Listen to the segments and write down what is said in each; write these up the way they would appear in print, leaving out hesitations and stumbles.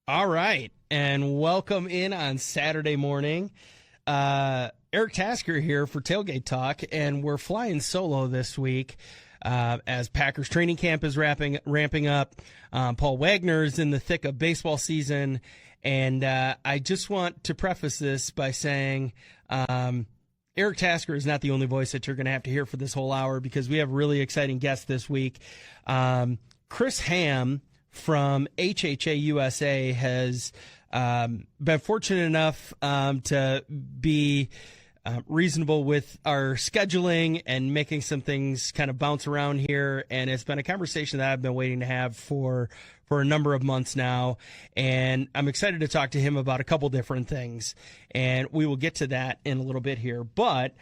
All right, and welcome in on Saturday morning. Eric Tasker here for Tailgate Talk, and we're flying solo this week as Packers training camp is ramping up. Paul Wagner is in the thick of baseball season, and I just want to preface this by saying Eric Tasker is not the only voice that you're going to have to hear for this whole hour, because we have a really exciting guest this week. Chris Hamm from HHA USA has been fortunate enough to be reasonable with our scheduling and making some things kind of bounce around here. And it's been a conversation that I've been waiting to have for a number of months now. And I'm excited to talk to him about a couple different things. And we will get to that in a little bit here. But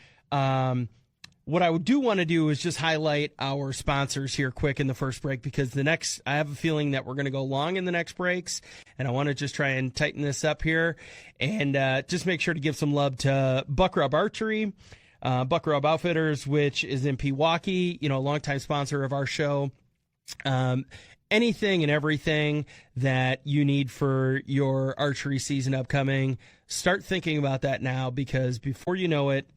what I do want to do is just highlight our sponsors here quick in the first break, because I have a feeling that we're going to go long in the next breaks, and I want to just try and tighten this up here and just make sure to give some love to Buck Rub Archery, Buck Rub Outfitters, which is in Pewaukee, a longtime sponsor of our show. Anything and everything that you need for your archery season upcoming, start thinking about that now, because before you know it,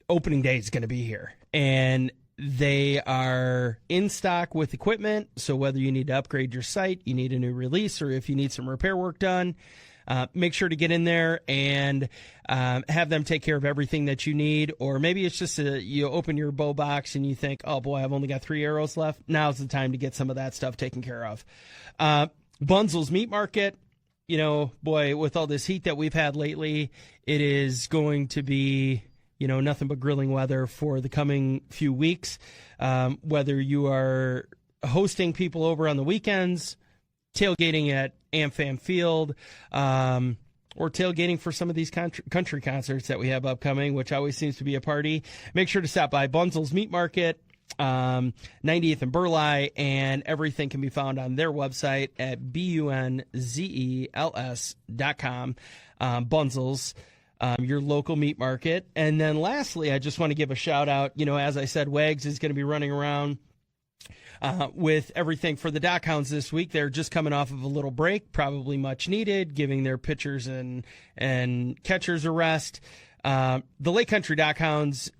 opening day is going to be here, and they are in stock with equipment. So whether you need to upgrade your sight, you need a new release, or if you need some repair work done, make sure to get in there and have them take care of everything that you need. Or maybe it's just you open your bow box and you think, oh boy, I've only got 3 arrows left. Now's the time to get some of that stuff taken care of. Bunzel's Meat Market, boy, with all this heat that we've had lately, it is going to be nothing but grilling weather for the coming few weeks. Whether you are hosting people over on the weekends, tailgating at AmFam Field, or tailgating for some of these country concerts that we have upcoming, which always seems to be a party, make sure to stop by Bunzel's Meat Market, 90th and Burleigh, and everything can be found on their website at bunzels.com. Bunzel's, your local meat market. And then lastly, I just want to give a shout out. As I said, Wags is going to be running around with everything for the Dock Hounds this week. They're just coming off of a little break, probably much needed, giving their pitchers and catchers a rest. The Lake Country Dock Hounds,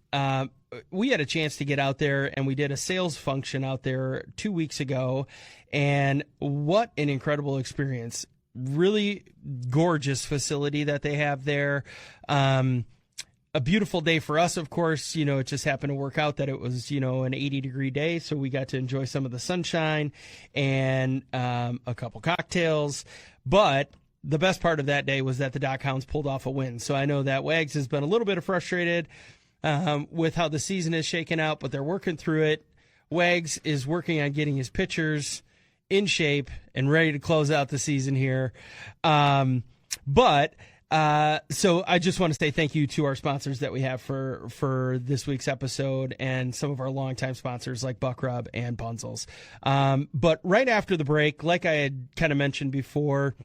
we had a chance to get out there, and we did a sales function out there 2 weeks ago, and what an incredible experience. Really gorgeous facility that they have there. A beautiful day for us, of course. It just happened to work out that it was, an 80-degree day, so we got to enjoy some of the sunshine and a couple cocktails. But the best part of that day was that the Dock Hounds pulled off a win. So I know that Wags has been a little bit frustrated with how the season is shaking out, but they're working through it. Wags is working on getting his pitchers in shape and ready to close out the season here. So I just want to say thank you to our sponsors that we have for this week's episode, and some of our longtime sponsors like Buck Rub and Bunzel's. But right after the break, like I had kind of mentioned before,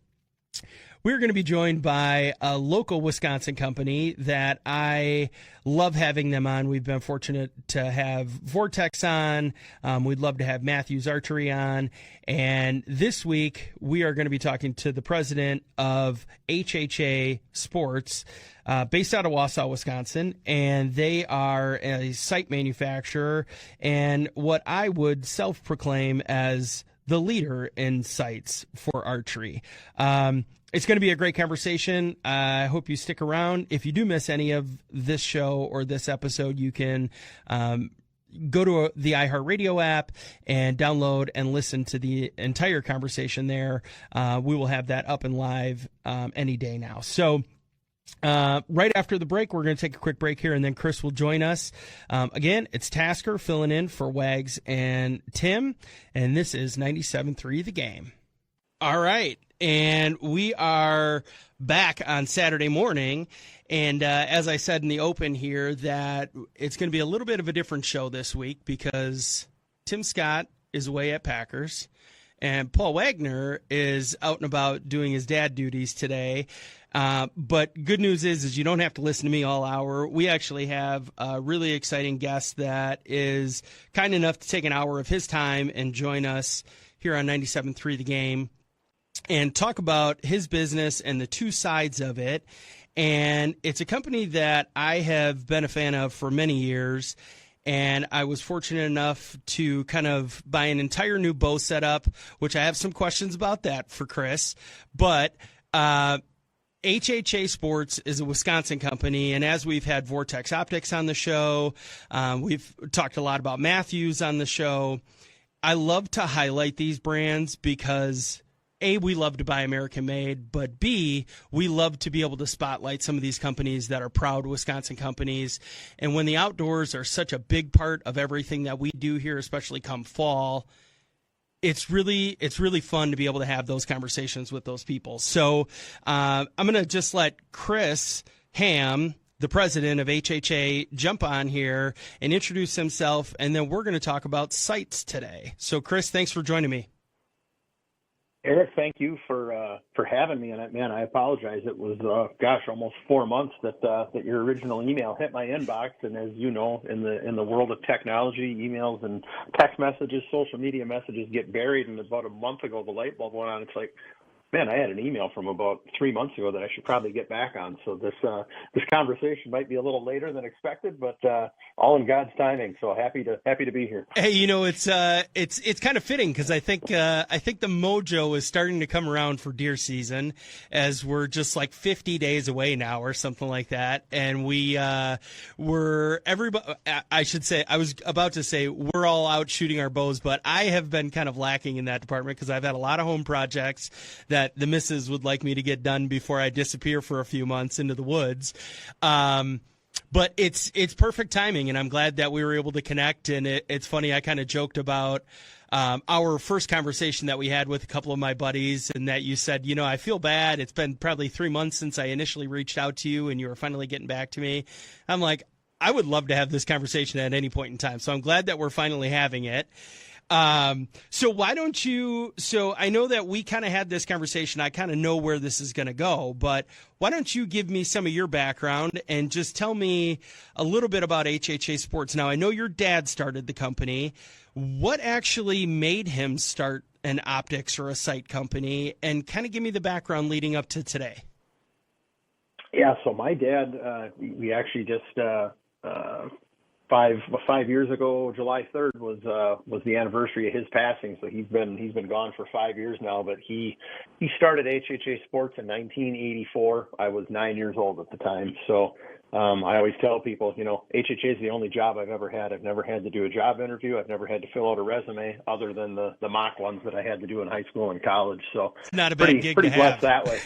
we're going to be joined by a local Wisconsin company that I love having them on. We've been fortunate to have Vortex on. We'd love to have Matthews Archery on. And this week, we are going to be talking to the president of HHA Sports, based out of Wausau, Wisconsin. And they are a sight manufacturer and what I would self-proclaim as the leader in sights for archery. It's going to be a great conversation. I hope you stick around. If you do miss any of this show or this episode, you can go to the iHeartRadio app and download and listen to the entire conversation there. We will have that up and live any day now. So right after the break, we're going to take a quick break here, and then Chris will join us. Again, it's Tasker filling in for Wags and Tim, and this is 97.3 The Game. All right, and we are back on Saturday morning, and as I said in the open here, that it's going to be a little bit of a different show this week because Tim Scott is away at Packers, and Paul Wagner is out and about doing his dad duties today. But good news is you don't have to listen to me all hour. We actually have a really exciting guest that is kind enough to take an hour of his time and join us here on 97.3 The Game. and talk about his business and the two sides of it. And it's a company that I have been a fan of for many years. And I was fortunate enough to kind of buy an entire new bow setup, which I have some questions about that for Chris. But HHA Sports is a Wisconsin company, and as we've had Vortex Optics on the show, we've talked a lot about Matthews on the show. I love to highlight these brands because A, we love to buy American made, but B, we love to be able to spotlight some of these companies that are proud Wisconsin companies. And when the outdoors are such a big part of everything that we do here, especially come fall, it's really fun to be able to have those conversations with those people. So I'm going to just let Chris Hamm, the president of HHA, jump on here and introduce himself, and then we're going to talk about sights today. So, Chris, thanks for joining me. Eric, thank you for having me. And man, I apologize. It was almost 4 months that your original email hit my inbox. And as you know, in the world of technology, emails and text messages, social media messages get buried. And about a month ago, the light bulb went on. It's like, man, I had an email from about 3 months ago that I should probably get back on. So this conversation might be a little later than expected, but all in God's timing. So happy to be here. Hey, it's kind of fitting because I think the mojo is starting to come around for deer season, as we're just like 50 days away now or something like that, and everybody. I should say, I was about to say we're all out shooting our bows, but I have been kind of lacking in that department because I've had a lot of home projects that the missus would like me to get done before I disappear for a few months into the woods. But it's perfect timing, and I'm glad that we were able to connect. And it's funny, I kind of joked about our first conversation that we had with a couple of my buddies, and that you said, I feel bad. It's been probably 3 months since I initially reached out to you, and you were finally getting back to me. I'm like, I would love to have this conversation at any point in time. So I'm glad that we're finally having it. So why don't you, so I know that we kind of had this conversation. I kind of know where this is going to go, but why don't you give me some of your background and just tell me a little bit about HHA Sports. Now, I know your dad started the company. What actually made him start an optics or a sight company, and kind of give me the background leading up to today? Yeah. So my dad, we actually just, 5 years ago, July 3rd was the anniversary of his passing. So he's been gone for 5 years now. But he started HHA Sports in 1984. I was 9 years old at the time. So I always tell people, HHA is the only job I've ever had. I've never had to do a job interview. I've never had to fill out a resume, other than the mock ones that I had to do in high school and college. So it's not a bad gig pretty to blessed have. that way.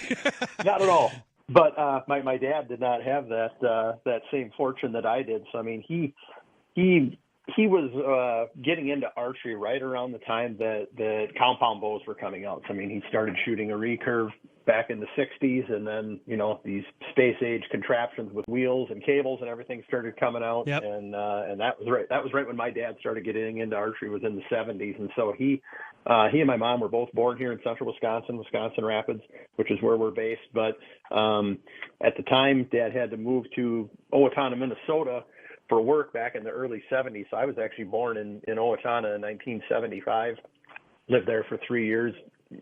Not at all. But my dad did not have that same fortune that I did. So I mean, he was getting into archery right around the time that compound bows were coming out. So I mean, he started shooting a recurve back in the 60s, and then these space age contraptions with wheels and cables and everything started coming out. Yep. And that was right when my dad started getting into archery, was in the 70s. And so he and my mom were both born here in central Wisconsin Rapids, which is where we're based. But at the time, Dad had to move to Owatonna, Minnesota for work back in the early 70s. So I was actually born in Owatonna in 1975, lived there for 3 years,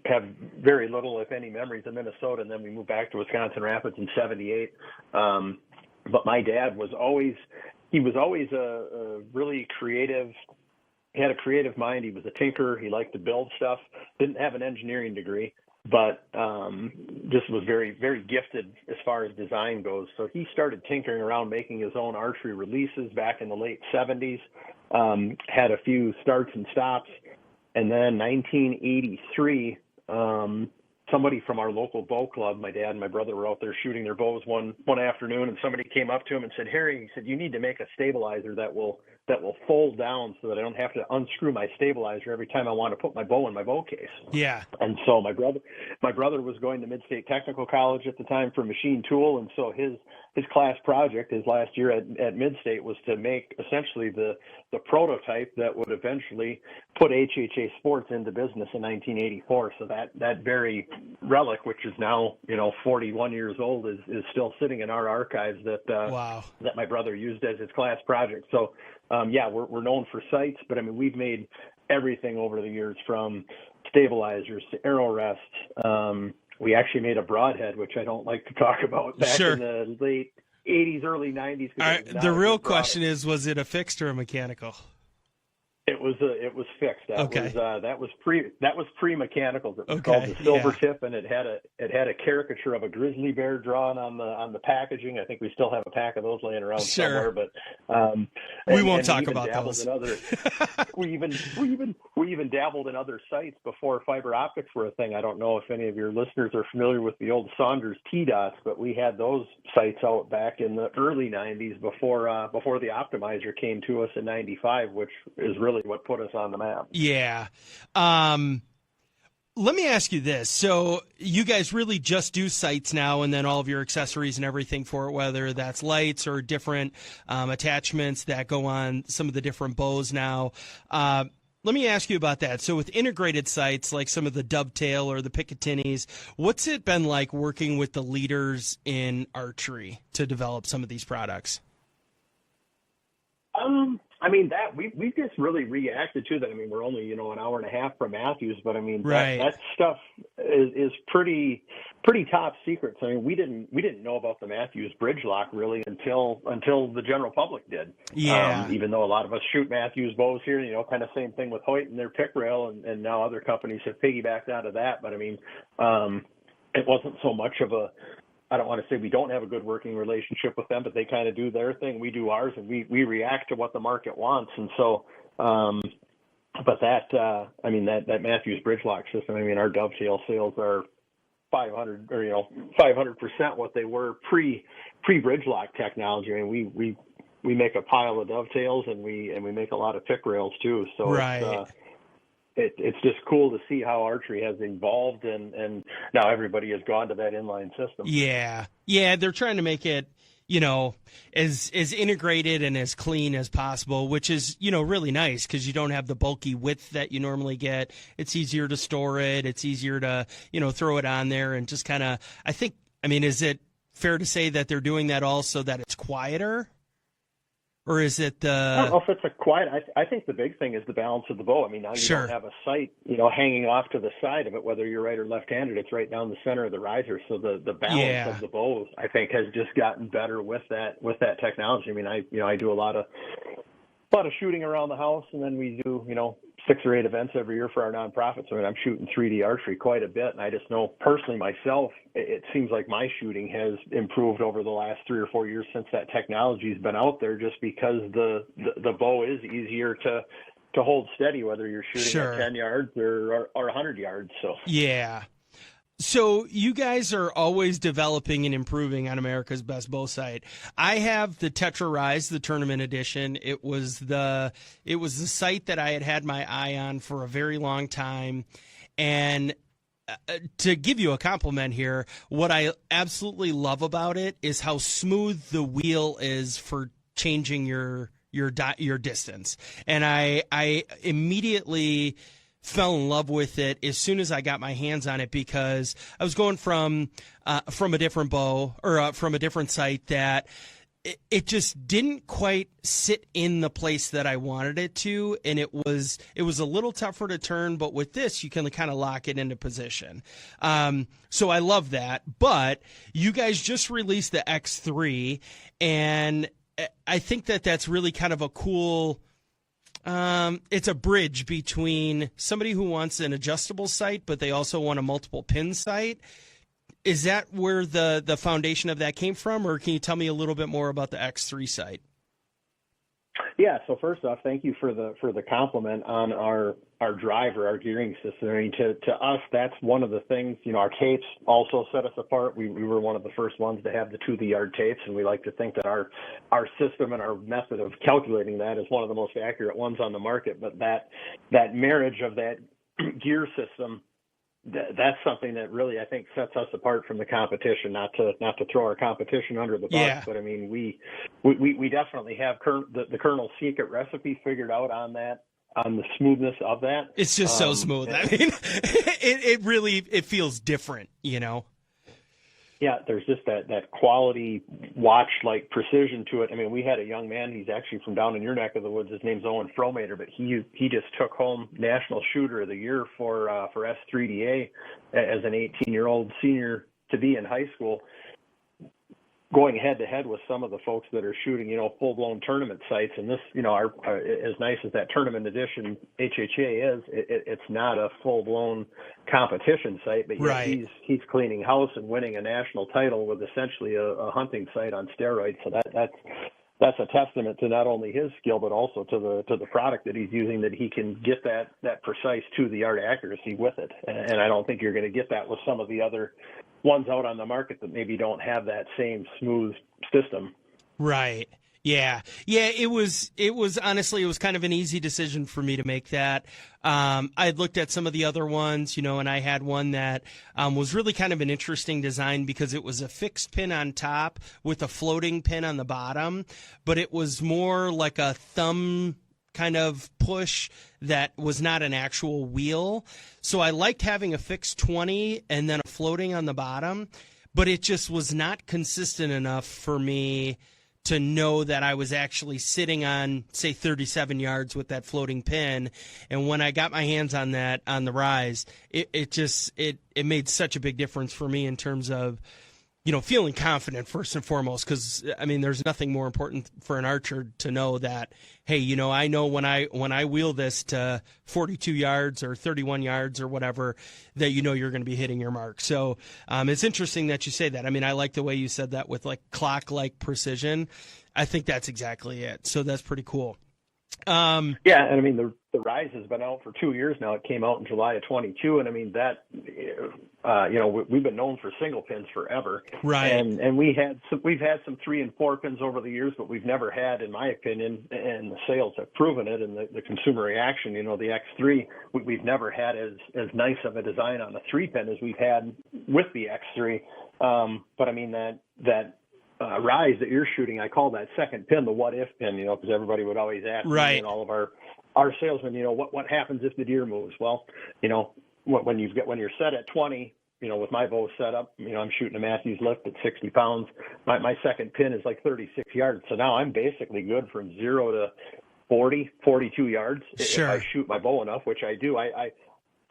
have very little, if any, memories of Minnesota, and then we moved back to Wisconsin Rapids in 78. But my dad was always a really creative. He had a creative mind. He was a tinker. He liked to build stuff. Didn't have an engineering degree, but just was very, very gifted as far as design goes. So he started tinkering around, making his own archery releases back in the late 70s, had a few starts and stops. And then 1983, somebody from our local bow club, my dad and my brother were out there shooting their bows one afternoon, and somebody came up to him and said, "Harry," he said, "you need to make a stabilizer that will fold down so that I don't have to unscrew my stabilizer every time I want to put my bow in my bow case." Yeah. And so my brother was going to Mid-State Technical College at the time for machine tool, and so his class project, his last year at Mid-State, was to make essentially the prototype that would eventually put HHA Sports into business in 1984. So that very relic, which is now 41 years old, is still sitting in our archives that Wow. that my brother used as his class project. So we're known for sights, but I mean, we've made everything over the years, from stabilizers, arrow rests. We actually made a broadhead, which I don't like to talk about, back Sure. in the late 80s, early 90s. All right, the real question is, was it a fixed or a mechanical? It was fixed. Okay. That was pre-mechanical. It was Okay, called the Silver yeah. Tip, and it had a caricature of a grizzly bear drawn on the packaging. I think we still have a pack of those laying around Sure. somewhere. But We won't talk about those. We even dabbled in other sites before fiber optics were a thing. I don't know if any of your listeners are familiar with the old Saunders T-Dots, but we had those sites out back in the early 90s before the optimizer came to us in 95, which is really what put us on the map. Yeah. Let me ask you this. So you guys really just do sights now, and then all of your accessories and everything for it, whether that's lights or different attachments that go on some of the different bows now. Let me ask you about that. So with integrated sights like some of the Dovetail or the Picatinis, what's it been like working with the leaders in archery to develop some of these products? I mean, that we just really reacted to that. I mean, we're only, an hour and a half from Matthews, but I mean, Right. that stuff is pretty top secret. So, I mean, we didn't know about the Matthews bridge lock really until the general public did. Yeah. Even though a lot of us shoot Matthews bows here, kind of same thing with Hoyt and their pick rail, and now other companies have piggybacked out of that. But I mean, it wasn't so much of a, I don't want to say we don't have a good working relationship with them, but they kind of do their thing. We do ours, and we react to what the market wants. And so, but that Matthews bridge lock system, I mean, our Dovetail sales are 500 or 500% what they were pre bridge lock technology. I mean, we make a pile of Dovetails, and we make a lot of pick rails too. So Right. It's just cool to see how archery has evolved, and now everybody has gone to that inline system. Yeah. They're trying to make it, as integrated and as clean as possible, which is, really nice because you don't have the bulky width that you normally get. It's easier to store it. It's easier to, throw it on there and just kind of, is it fair to say that they're doing that also that it's quieter? Or is it I don't know if it's a quiet. I think the big thing is the balance of the bow. I mean, now you Sure. don't have a sight, hanging off to the side of it, whether you're right or left-handed. It's right down the center of the riser. So the balance of the bow, I think, has just gotten better with that technology. I mean, I do a lot of shooting around the house, and then we do 6 or 8 events every year for our nonprofit. So I mean, I'm shooting 3D archery quite a bit, and I just know personally myself, it seems like my shooting has improved over the last 3 or 4 years since that technology's been out there, just because the bow is easier to hold steady, whether you're shooting Sure. at 10 yards or 100 yards. So Yeah. So you guys are always developing and improving on America's Best Bow Sight. I have the Tetra Rise, the tournament edition. It was the sight that I had my eye on for a very long time. And to give you a compliment here, what I absolutely love about it is how smooth the wheel is for changing your distance. And I immediately fell in love with it as soon as I got my hands on it, because I was going from a different bow or from a different sight that it just didn't quite sit in the place that I wanted it to, and it was a little tougher to turn. But with this, you can kind of lock it into position. So I love that. But you guys just released the X3, and I think that's really kind of a cool. It's a bridge between somebody who wants an adjustable sight, but they also want a multiple pin sight. Is that where the foundation of that came from, or can you tell me a little bit more about the X3 sight? Yeah. So first off, thank you for the compliment on our driver, our gearing system. I mean, to us, that's one of the things. Our tapes also set us apart. We were one of the first ones to have the to-the-yard tapes, and we like to think that our system and our method of calculating that is one of the most accurate ones on the market. But that marriage of that gear system, that's something that really, I think, sets us apart from the competition. Not to throw our competition under the bus, but I mean, we definitely have the Colonel's secret recipe figured out on the smoothness of that. It's just so smooth. I mean, it really feels different, Yeah, there's just that quality watch like precision to it. I mean, we had a young man, he's actually from down in your neck of the woods. His name's Owen Fromater, but he just took home National Shooter of the Year for S3DA as an 18-year-old senior to be in high school, going head to head with some of the folks that are shooting, full-blown tournament sites. And this, our as nice as that tournament edition HHA is, it's not a full-blown competition site, but right. he's cleaning house and winning a national title with essentially a hunting site on steroids. So that's a testament to not only his skill, but also to the product that he's using, that he can get that precise to the yard accuracy with it. And I don't think you're going to get that with some of the other ones out on the market that maybe don't have that same smooth system. Right. Yeah. Yeah. It was honestly, it was kind of an easy decision for me to make that. I had looked at some of the other ones, and I had one that was really kind of an interesting design because it was a fixed pin on top with a floating pin on the bottom, but it was more like a thumb kind of push that was not an actual wheel. So I liked having a fixed 20 and then a floating on the bottom, but it just was not consistent enough for me to know that I was actually sitting on, say, 37 yards with that floating pin. And when I got my hands on that on the Rise, it made such a big difference for me in terms of, feeling confident first and foremost, because I mean, there's nothing more important for an archer to know that, hey, I know when I wheel this to 42 yards or 31 yards or whatever, that you're going to be hitting your mark. So it's interesting that you say that. I mean, I like the way you said that with like clock-like precision. I think that's exactly it. So that's pretty cool. Yeah, and I mean the Rise has been out for 2 years now. It came out in July of 22, and I mean that we've been known for single pins forever, right? And we've had some 3 and 4 pins over the years, but we've never had, in my opinion, and the sales have proven it, and the consumer reaction. The X3, we've never had as nice of a design on a 3 pin as we've had with the X3. But I mean that Rise that you're shooting, I call that second pin the what if pin, because everybody would always ask me and all of our salesmen, what happens if the deer moves? Well, when you're set at 20, with my bow set up, I'm shooting a Matthews lift at 60 pounds. My second pin is like 36 yards. So now I'm basically good from 0 to 40, 42 yards. Sure. If I shoot my bow enough, which I do. I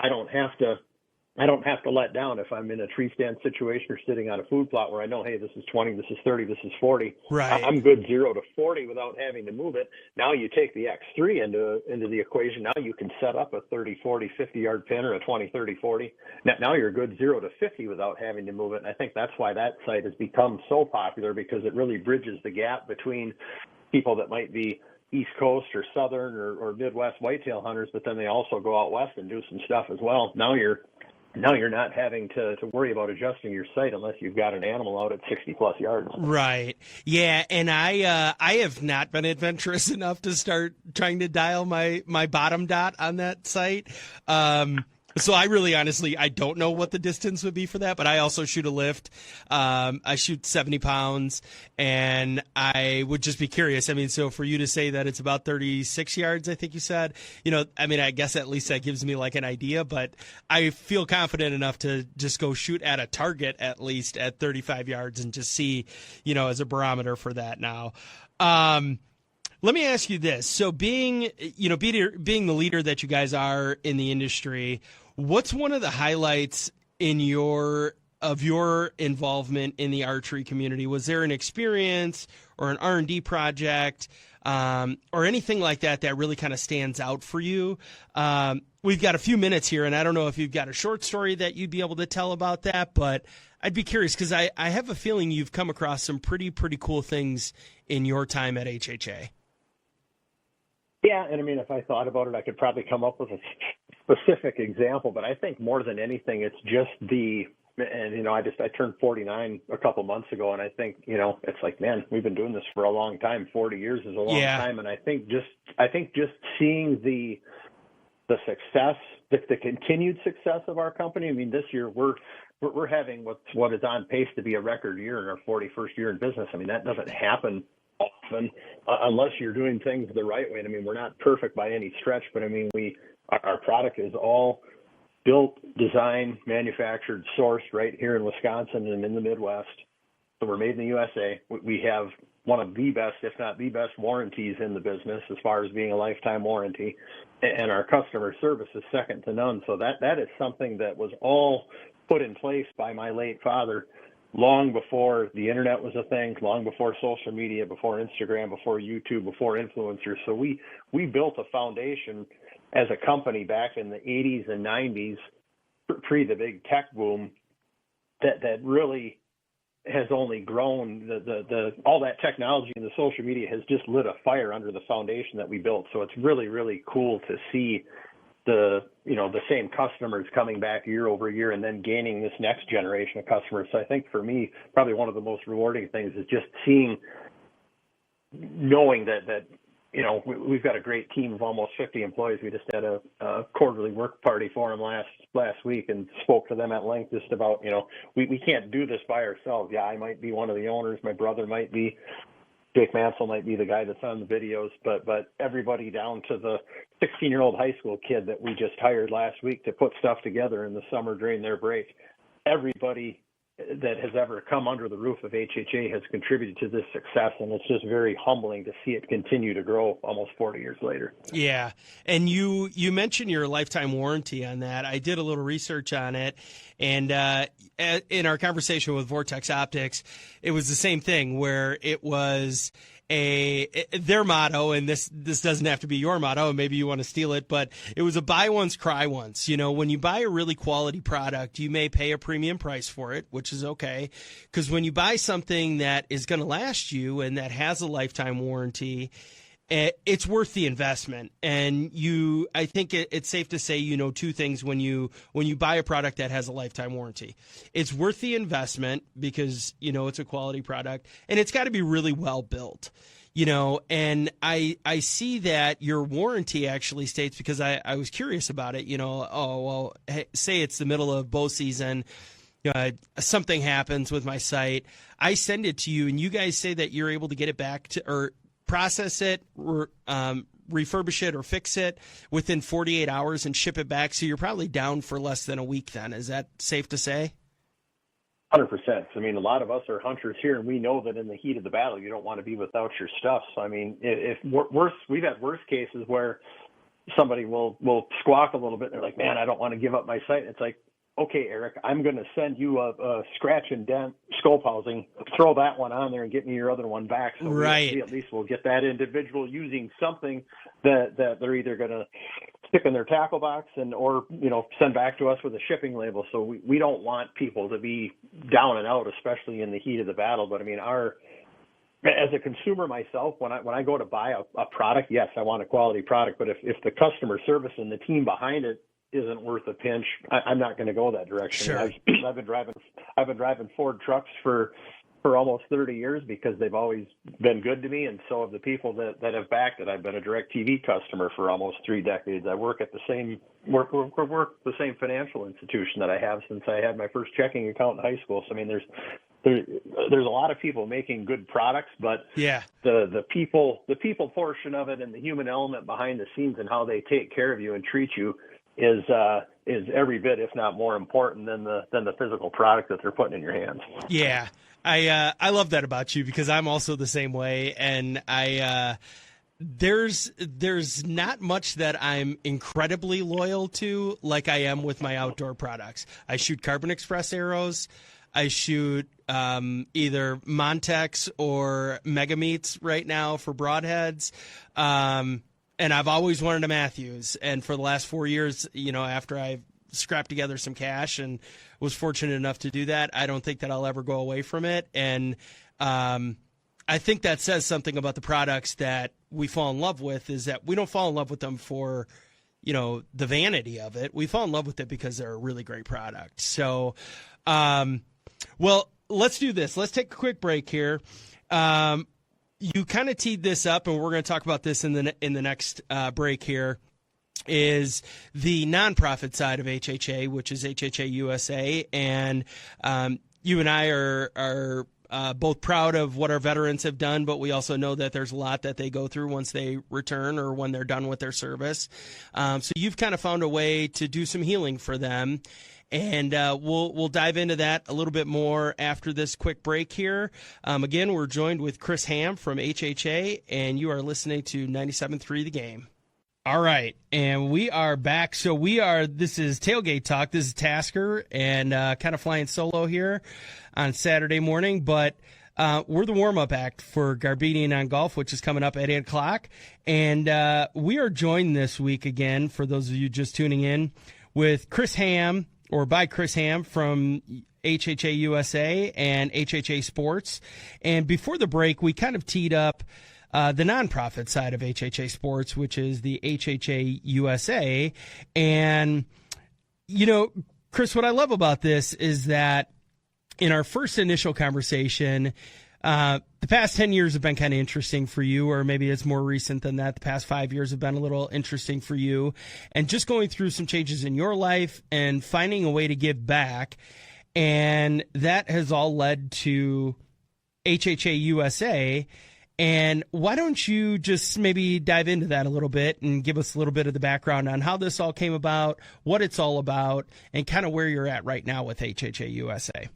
don't have to let down if I'm in a tree stand situation or sitting on a food plot where I know, hey, this is 20, this is 30, this is 40. Right. I'm good 0 to 40 without having to move it. Now you take the X3 into the equation. Now you can set up a 30, 40, 50-yard pin or a 20, 30, 40. Now you're good 0 to 50 without having to move it. And I think that's why that site has become so popular, because it really bridges the gap between people that might be East Coast or Southern or Midwest whitetail hunters, but then they also go out west and do some stuff as well. Now you're not having to worry about adjusting your sight unless you've got an animal out at 60 plus yards. Right. Yeah. And I have not been adventurous enough to start trying to dial my bottom dot on that site. So I really, honestly, I don't know what the distance would be for that, but I also shoot a lift. I shoot 70 pounds, and I would just be curious. I mean, so for you to say that it's about 36 yards, I think you said, I mean, I guess at least that gives me like an idea, but I feel confident enough to just go shoot at a target at least at 35 yards and just see, as a barometer for that now. Let me ask you this. So being the leader that you guys are in the industry, what's one of the highlights of your involvement in the archery community? Was there an experience or an R&D project or anything like that really kind of stands out for you? We've got a few minutes here, and I don't know if you've got a short story that you'd be able to tell about that, but I'd be curious because I have a feeling you've come across some pretty cool things in your time at HHA. Yeah, and I mean, if I thought about it, I could probably come up with a specific example, but I think more than anything, it's just I turned 49 a couple months ago, and I think, it's like, man, we've been doing this for a long time. 40 years is a long time, and I think just seeing the success, the continued success of our company. I mean, this year we're having what is on pace to be a record year in our 41st year in business. I mean, that doesn't happen often unless you're doing things the right way. And I mean, we're not perfect by any stretch, but I mean, our product is all built, designed, manufactured, sourced right here in Wisconsin and in the Midwest. So we're made in the USA. We have one of the best, if not the best, warranties in the business as far as being a lifetime warranty. And our customer service is second to none. So that is something that was all put in place by my late father long before the internet was a thing, long before social media, before Instagram, before YouTube, before influencers. So we built a foundation as a company back in the 80s and 90s, pre the big tech boom, that really has only grown. The all that technology and the social media has just lit a fire under the foundation that we built. So it's really, really cool to see the same customers coming back year over year and then gaining this next generation of customers. So I think for me, probably one of the most rewarding things is just knowing that we've got a great team of almost 50 employees. We just had a quarterly work party for them last week and spoke to them at length just about, we can't do this by ourselves. Yeah, I might be one of the owners. My brother might be. Jake Mansell might be the guy that's on the videos, but everybody down to the 16-year-old high school kid that we just hired last week to put stuff together in the summer during their break, everybody that has ever come under the roof of HHA has contributed to this success, and it's just very humbling to see it continue to grow almost 40 years later. Yeah, and you mentioned your lifetime warranty on that. I did a little research on it, and in our conversation with Vortex Optics, it was the same thing where it was their motto, and this doesn't have to be your motto, and maybe you want to steal it, but it was a buy once, cry once. When you buy a really quality product, you may pay a premium price for it, which is okay, because when you buy something that is going to last you and that has a lifetime warranty, it's worth the investment. And I think it's safe to say, two things when you buy a product that has a lifetime warranty. It's worth the investment because, it's a quality product, and it's got to be really well built. And I see that your warranty actually states, because I was curious about it, say it's the middle of bow season, something happens with my site, I send it to you, and you guys say that you're able to get it back or process it, refurbish it, or fix it within 48 hours and ship it back. So you're probably down for less than a week then. Is that safe to say? 100%. I mean, a lot of us are hunters here, and we know that in the heat of the battle, you don't want to be without your stuff. So, I mean, we've had worst cases where somebody will squawk a little bit. They're like, man, I don't want to give up my site. It's like, okay, Eric, I'm going to send you a scratch and dent scope housing. Throw that one on there and get me your other one back. So right. we at least will get that individual using something that they're either going to stick in their tackle box or send back to us with a shipping label. So we don't want people to be down and out, especially in the heat of the battle. But I mean, as a consumer myself, when I go to buy a product, yes, I want a quality product. But if the customer service and the team behind it isn't worth a pinch, I'm not going to go that direction. Sure. I've been driving Ford trucks for almost 30 years because they've always been good to me, and so have the people that have backed it. I've been a DirecTV customer for almost 3 decades. I work at the same financial institution that I have since I had my first checking account in high school. So I mean, there's a lot of people making good products, but yeah, the people portion of it and the human element behind the scenes and how they take care of you and treat you is every bit, if not more important than the physical product that they're putting in your hands. Yeah. I love that about you because I'm also the same way, and there's not much that I'm incredibly loyal to like I am with my outdoor products. I shoot Carbon Express arrows. I shoot either Montex or Mega Meats right now for broadheads. And I've always wanted a Matthews. And for the last 4 years, after I've scrapped together some cash and was fortunate enough to do that, I don't think that I'll ever go away from it. And I think that says something about the products that we fall in love with, is that we don't fall in love with them for, the vanity of it. We fall in love with it because they're a really great product. So, well, let's do this. Let's take a quick break here. You kind of teed this up, and we're going to talk about this in the next break here, is the nonprofit side of HHA, which is HHA USA. And you and I are both proud of what our veterans have done, but we also know that there's a lot that they go through once they return or when they're done with their service. So you've kind of found a way to do some healing for them. And we'll dive into that a little bit more after this quick break here. Again, we're joined with Chris Hamm from HHA, and you are listening to 97.3 The Game. All right, and we are back. So this is Tailgate Talk. This is Tasker, and kind of flying solo here on Saturday morning, but we're the warm-up act for Garbinian on Golf, which is coming up at 8 o'clock. And we are joined this week again, for those of you just tuning in, with Chris Hamm, or by Chris Hamm from HHA USA and HHA Sports. And before the break, we kind of teed up the nonprofit side of HHA Sports, which is the HHA USA. And, you know, Chris, what I love about this is that in our first initial conversation, the past 10 years have been kind of interesting for you, or maybe it's more recent than that. The past 5 years have been a little interesting for you. And just going through some changes in your life and finding a way to give back. And that has all led to HHA USA. And why don't you just maybe dive into that a little bit and give us a little bit of the background on how this all came about, what it's all about, and kind of where you're at right now with HHA USA.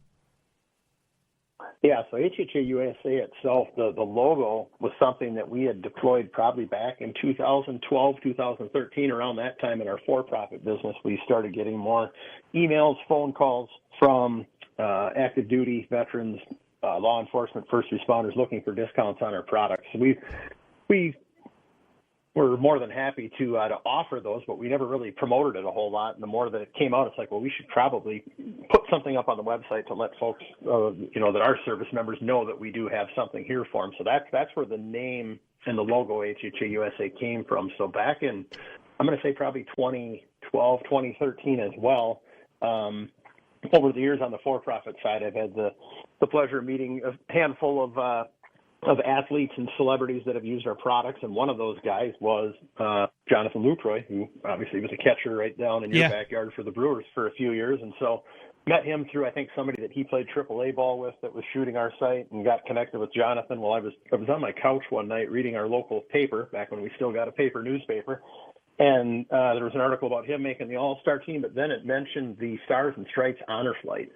Yeah, so HHA USA itself, the logo was something that we had deployed probably back in 2012, 2013. Around that time in our for-profit business, we started getting more emails, phone calls from active duty veterans, law enforcement, first responders looking for discounts on our products. We were more than happy to offer those, but we never really promoted it a whole lot. And the more that it came out, it's like, well, we should probably put something up on the website to let folks, that our service members know that we do have something here for them. So that's where the name and the logo HHA USA came from. So back in, I'm going to say probably 2012, 2013 as well. Over the years on the for-profit side, I've had the pleasure of meeting a handful of athletes and celebrities that have used our products, and one of those guys was Jonathan Lucroy, who obviously was a catcher right down in your backyard for the Brewers for a few years. And so met him through, I think, somebody that he played AAA ball with that was shooting our site, and got connected with Jonathan. Well, I was on my couch one night reading our local paper, back when we still got a paper newspaper, and there was an article about him making the All-Star team, but then it mentioned the Stars and Stripes honor flight.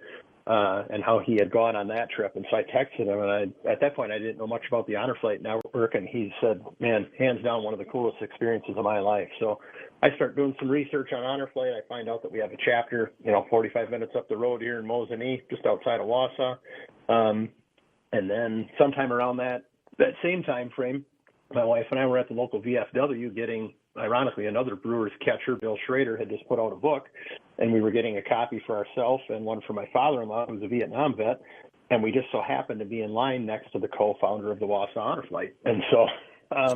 And how he had gone on that trip. And so I texted him, and at that point I didn't know much about the honor flight network, and he said, man, hands down, one of the coolest experiences of my life. So I start doing some research on honor flight. I find out that we have a chapter, 45 minutes up the road here in Mosinee, just outside of Wausau. And then sometime around that same time frame, my wife and I were at the local VFW getting, ironically, another Brewers catcher, Bill Schrader, had just put out a book, and we were getting a copy for ourselves and one for my father-in-law, who's a Vietnam vet, and we just so happened to be in line next to the co-founder of the Wausau Honor Flight. And so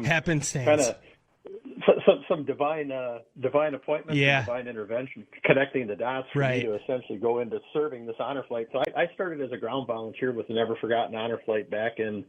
happenstance. Kind of some divine appointments, and divine intervention, connecting the dots for me to essentially go into serving this honor flight. So I started as a ground volunteer with the Never Forgotten Honor Flight back in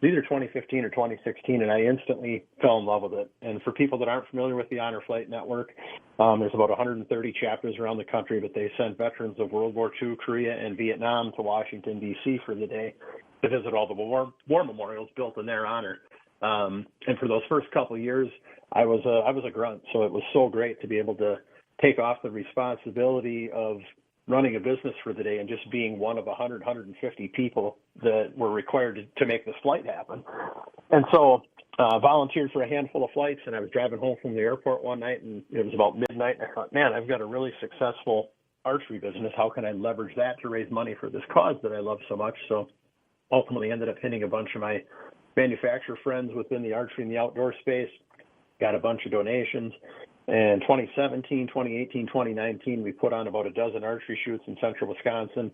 either 2015 or 2016, and I instantly fell in love with it. And for people that aren't familiar with the Honor Flight Network, there's about 130 chapters around the country, but they send veterans of World War II, Korea, and Vietnam to Washington, D.C. for the day to visit all the war memorials built in their honor. And for those first couple of years, I was a grunt, so it was so great to be able to take off the responsibility of running a business for the day and just being one of 150 people that were required to make this flight happen. And so volunteered for a handful of flights, and I was driving home from the airport one night, and it was about midnight, and I thought, man, I've got a really successful archery business. How can I leverage that to raise money for this cause that I love so much? So ultimately ended up hitting a bunch of my manufacturer friends within the archery and the outdoor space, got a bunch of donations. In 2017, 2018, 2019, we put on about a dozen archery shoots in central Wisconsin,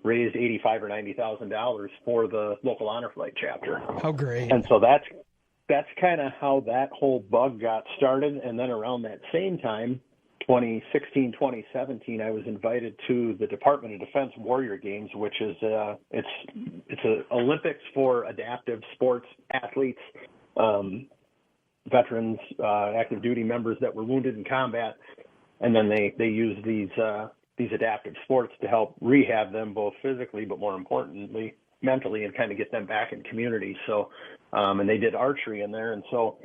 raised $85,000 or $90,000 for the local honor flight chapter. How great! And so that's kind of how that whole bug got started. And then around that same time, 2016, 2017, I was invited to the Department of Defense Warrior Games, which is it's a Olympics for adaptive sports athletes. Veterans, active duty members that were wounded in combat, and then they use these adaptive sports to help rehab them both physically, but more importantly, mentally and kind of get them back in community. So, and they did archery in there. And so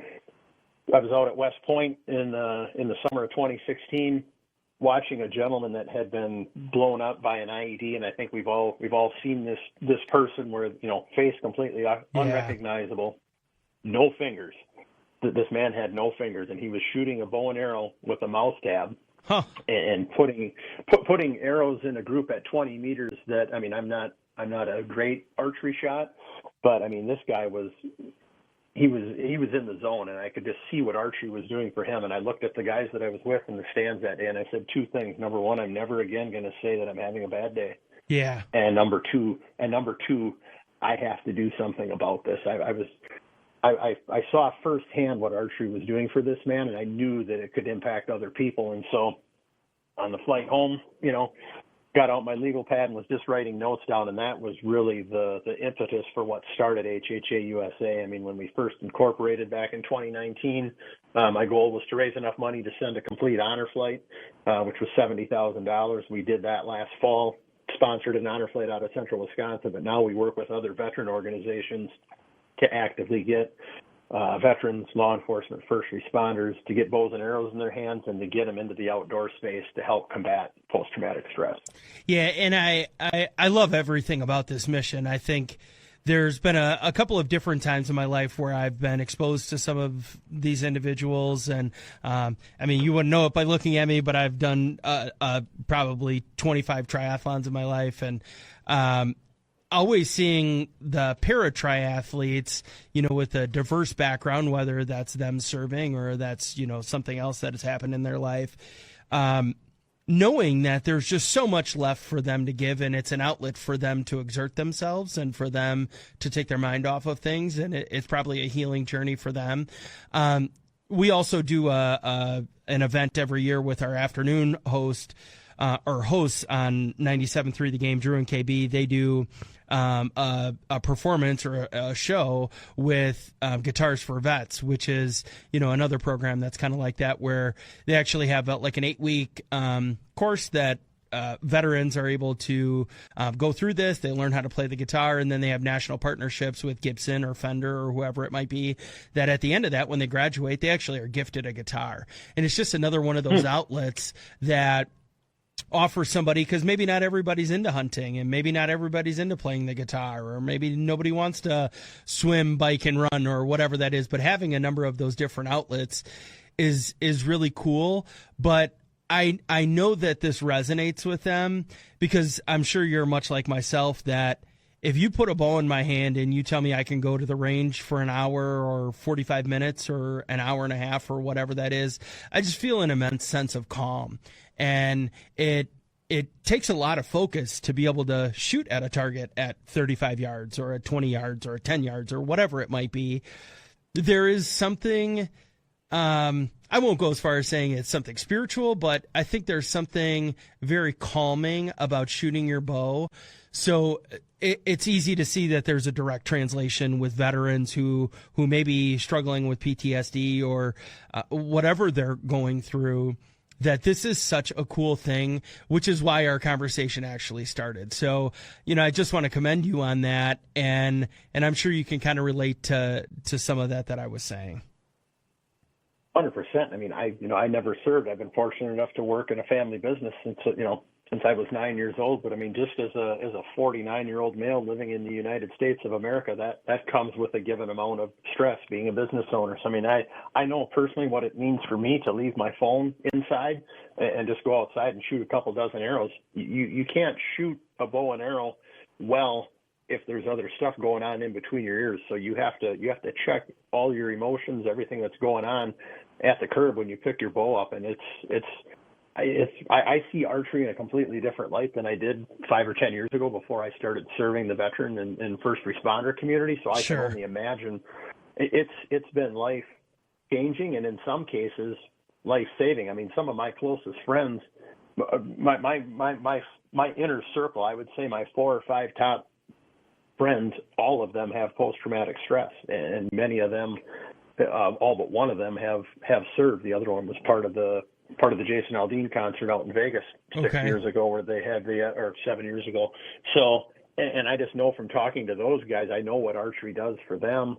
I was out at West Point in the summer of 2016, watching a gentleman that had been blown up by an IED. And I think we've all seen this person where, face completely unrecognizable, no fingers. This man had no fingers, and he was shooting a bow and arrow with a mouse tab. Huh. And putting arrows in a group at 20 meters. That, I mean, I'm not a great archery shot, but I mean, this guy was in the zone, and I could just see what archery was doing for him. And I looked at the guys that I was with in the stands that day, and I said two things. Number one, I'm never again going to say that I'm having a bad day. Yeah. And number two, I have to do something about this. I saw firsthand what archery was doing for this man, and I knew that it could impact other people. And so on the flight home, got out my legal pad and was just writing notes down, and that was really the impetus for what started HHA USA. I mean, when we first incorporated back in 2019, my goal was to raise enough money to send a complete honor flight, which was $70,000. We did that last fall, sponsored an honor flight out of central Wisconsin, but now we work with other veteran organizations to actively get veterans, law enforcement, first responders to get bows and arrows in their hands and to get them into the outdoor space to help combat post-traumatic stress. Yeah, and I love everything about this mission. I think there's been a couple of different times in my life where I've been exposed to some of these individuals. And, I mean, you wouldn't know it by looking at me, but I've done probably 25 triathlons in my life. And always seeing the para-triathletes, with a diverse background, whether that's them serving or that's, something else that has happened in their life, knowing that there's just so much left for them to give, and it's an outlet for them to exert themselves and for them to take their mind off of things, and it's probably a healing journey for them. We also do an event every year with our afternoon hosts on 97.3 The Game, Drew and KB. They do a performance or a show with Guitars for Vets, which is, another program that's kind of like that, where they actually have like an 8-week course that veterans are able to go through this. They learn how to play the guitar, and then they have national partnerships with Gibson or Fender or whoever it might be, that at the end of that, when they graduate, they actually are gifted a guitar. And it's just another one of those outlets that offer somebody, because maybe not everybody's into hunting, and maybe not everybody's into playing the guitar, or maybe nobody wants to swim, bike, and run, or whatever that is. But having a number of those different outlets is really cool. But I know that this resonates with them, because I'm sure you're much like myself, that if you put a bow in my hand and you tell me I can go to the range for an hour or 45 minutes or an hour and a half or whatever that is, I just feel an immense sense of calm. And it takes a lot of focus to be able to shoot at a target at 35 yards or at 20 yards or at 10 yards or whatever it might be. There is something, I won't go as far as saying it's something spiritual, but I think there's something very calming about shooting your bow. So it's easy to see that there's a direct translation with veterans who may be struggling with PTSD or whatever they're going through, that this is such a cool thing, which is why our conversation actually started. So, I just want to commend you on that, and I'm sure you can kind of relate to some of that I was saying. 100%. I mean, I never served. I've been fortunate enough to work in a family business since I was 9 years old. But I mean, just as a 49-year-old male living in the United States of America, that comes with a given amount of stress, being a business owner. So I mean, I know personally what it means for me to leave my phone inside and just go outside and shoot a couple dozen arrows. You can't shoot a bow and arrow well if there's other stuff going on in between your ears. So you have to check all your emotions, everything that's going on at the curb when you pick your bow up. And I see archery in a completely different light than I did 5 or 10 years ago before I started serving the veteran and first responder community. So I can only imagine it's been life changing, and in some cases life saving. I mean, some of my closest friends, my inner circle, I would say my 4 or 5 top friends, all of them have post-traumatic stress, and many of them, all but one of them have served. The other one was part of the Jason Aldean concert out in Vegas 6 years ago, where they had or 7 years ago. So and I just know from talking to those guys, I know what archery does for them.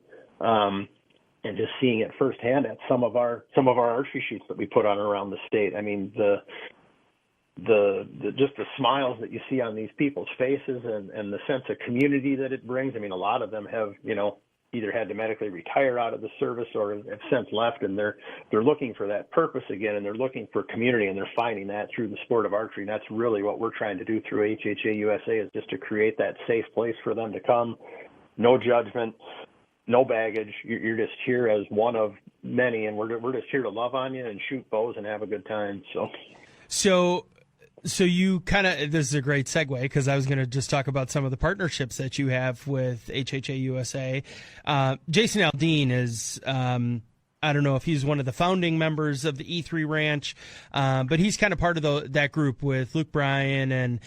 And just seeing it firsthand at some of our archery shoots that we put on around the state. I mean, the just the smiles that you see on these people's faces and the sense of community that it brings. I mean, a lot of them have, either had to medically retire out of the service or have since left, and they're looking for that purpose again, and they're looking for community, and they're finding that through the sport of archery. And that's really what we're trying to do through HHA USA, is just to create that safe place for them to come. No judgment, no baggage. You're just here as one of many, and we're just here to love on you and shoot bows and have a good time. So you this is a great segue, because I was going to just talk about some of the partnerships that you have with HHA USA. Jason Aldean is, I don't know if he's one of the founding members of the E3 Ranch, but he's kind of part of that group with Luke Bryan, and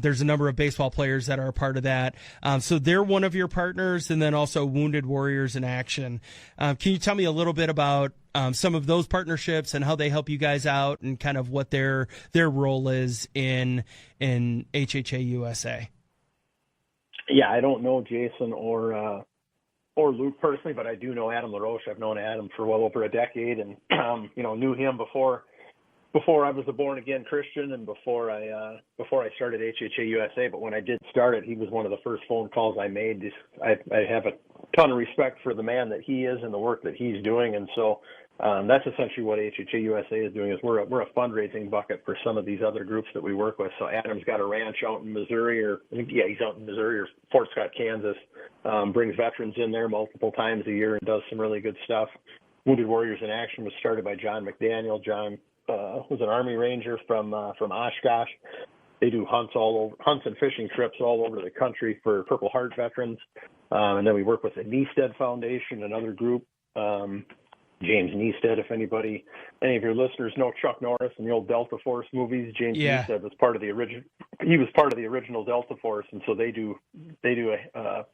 there's a number of baseball players that are a part of that. So they're one of your partners, and then also Wounded Warriors in Action. Can you tell me a little bit about some of those partnerships and how they help you guys out, and kind of what their role is in HHA USA? Yeah, I don't know Jason or Luke personally, but I do know Adam LaRoche. I've known Adam for well over a decade, and knew him before I was a born again Christian, and before I started HHA USA. But when I did start it, he was one of the first phone calls I made. I have a ton of respect for the man that he is and the work that he's doing, and so that's essentially what HHA USA is doing. Is we're a fundraising bucket for some of these other groups that we work with. So Adam's got a ranch out in Missouri, he's out in Missouri or Fort Scott, Kansas. Brings veterans in there multiple times a year and does some really good stuff. Wounded Warriors in Action was started by John McDaniel. John was an Army Ranger from Oshkosh. They do hunts and fishing trips all over the country for Purple Heart veterans. And then we work with the Neested Foundation, another group. James Neested, if any of your listeners know Chuck Norris and the old Delta Force movies, James Neested was part of the original. He was part of the original Delta Force, and so they do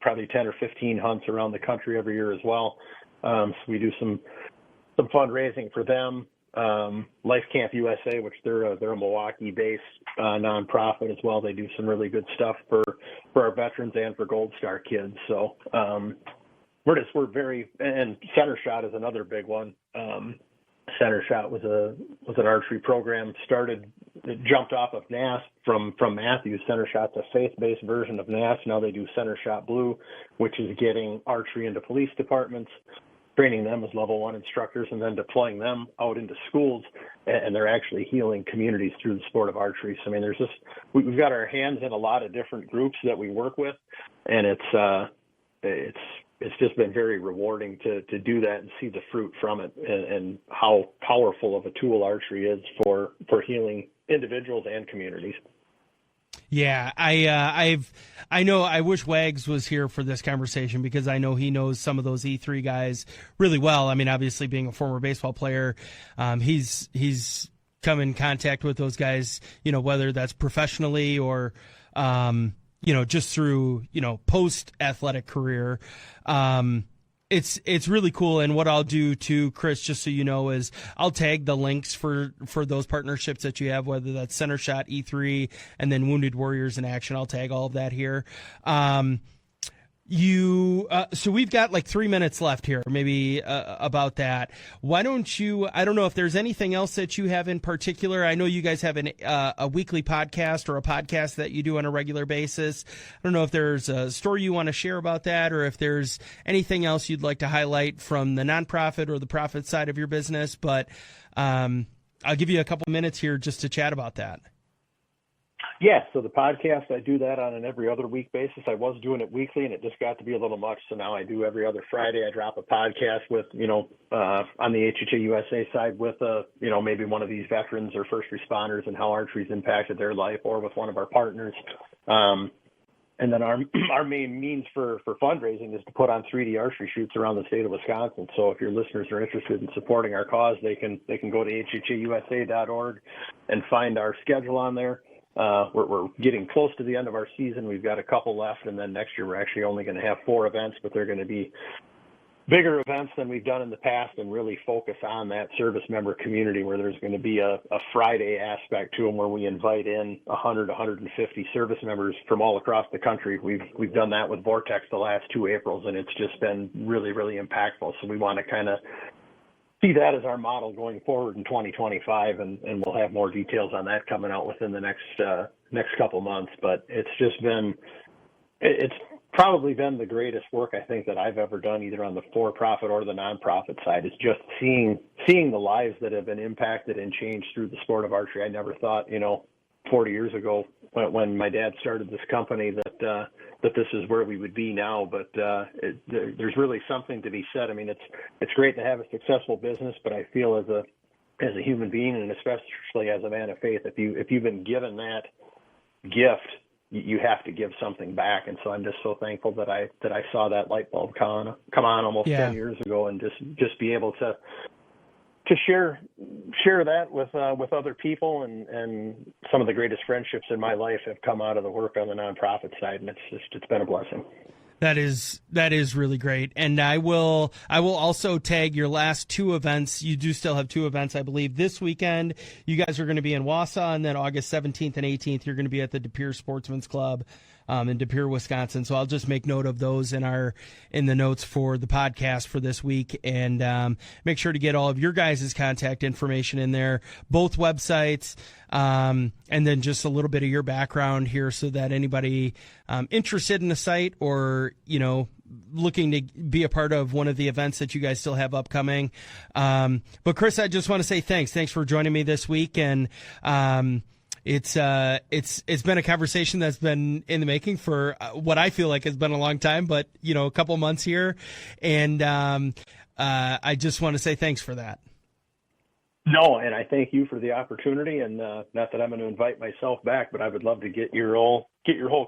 probably 10 or 15 hunts around the country every year as well. So we do some fundraising for them. Life Camp USA, which they're a Milwaukee-based nonprofit as well. They do some really good stuff for our veterans and for Gold Star kids. So we're very, and Center Shot is another big one. Center Shot was an archery program it jumped off of NAS from Matthews. Center Shot's a faith-based version of NAS. Now they do Center Shot Blue, which is getting archery into police departments, training them as level 1 instructors, and then deploying them out into schools, and they're actually healing communities through the sport of archery. So I mean, we've got our hands in a lot of different groups that we work with, and it's just been very rewarding to do that and see the fruit from it, and how powerful of a tool archery is for healing individuals and communities. Yeah, I know. I wish Wags was here for this conversation, because I know he knows some of those E3 guys really well. I mean, obviously being a former baseball player, he's come in contact with those guys, whether that's professionally or just through, post athletic career. It's really cool. And what I'll do too, Chris, just so you know, is I'll tag the links for those partnerships that you have, whether that's Center Shot, E3, and then Wounded Warriors in Action. I'll tag all of that here. So we've got like 3 minutes left here, maybe about that. Why don't you, I don't know if there's anything else that you have in particular. I know you guys have a weekly podcast, or a podcast that you do on a regular basis. I don't know if there's a story you want to share about that, or if there's anything else you'd like to highlight from the nonprofit or the profit side of your business, but I'll give you a couple minutes here just to chat about that. Yeah, so the podcast, I do that on an every other week basis. I was doing it weekly, and it just got to be a little much, so now I do every other Friday. I drop a podcast with, on the HHA USA side with, maybe one of these veterans or first responders, and how archery's impacted their life, or with one of our partners. And then our main means for fundraising is to put on 3D archery shoots around the state of Wisconsin. So if your listeners are interested in supporting our cause, they can go to hhausa.org and find our schedule on there. We're getting close to the end of our season. We've got a couple left, and then next year we're actually only going to have 4 events, but they're going to be bigger events than we've done in the past and really focus on that service member community, where there's going to be a Friday aspect to them where we invite in 100, 150 service members from all across the country. We've done that with Vortex the last 2 Aprils, and it's just been really, really impactful. So we want to kind of see that as our model going forward in 2025, and we'll have more details on that coming out within the next couple months. But it's probably been the greatest work I think that I've ever done, either on the for-profit or the nonprofit side. Is just seeing the lives that have been impacted and changed through the sport of archery. I never thought, 40 years ago when my dad started this company that this is where we would be now. But there's really something to be said. I mean, it's great to have a successful business, but I feel as a human being, and especially as a man of faith, if you've been given that gift, you have to give something back. And so I'm just so thankful that I saw that light bulb come on almost 10 years ago, and just be able to share that with other people, and some of the greatest friendships in my life have come out of the work on the nonprofit side, and it's been a blessing. That is really great. And I will also tag your last 2 events. You do still have 2 events, I believe. This weekend, you guys are going to be in Wausau, and then August 17th and 18th, you're going to be at the De Pere Sportsman's Club in De Pere, Wisconsin. So I'll just make note of those in the notes for the podcast for this week, and make sure to get all of your guys' contact information in there, both websites, and then just a little bit of your background here, so that anybody interested in the site, or looking to be a part of one of the events that you guys still have upcoming. But Chris, I just want to say thanks for joining me this week, and it's been a conversation that's been in the making for what I feel like has been a long time, but a couple months here, and I just want to say thanks for that. No, and I thank you for the opportunity, and not that I'm going to invite myself back, but I would love to get your whole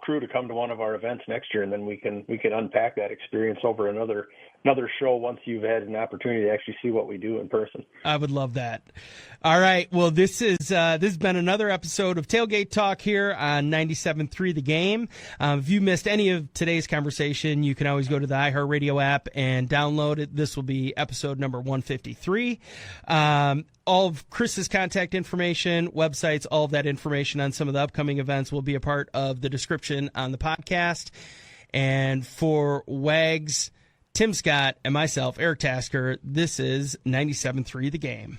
crew to come to one of our events next year, and then we can unpack that experience over another show once you've had an opportunity to actually see what we do in person. I would love that. All right, well, this has been another episode of Tailgate Talk here on 97.3 The Game. If you missed any of today's conversation, you can always go to the iHeartRadio app and download it. This will be episode number 153. All of Chris's contact information, websites, all of that information on some of the upcoming events will be a part of the description on the podcast. And for Wags, Tim Scott, and myself, Eric Tasker, this is 97.3 The Game.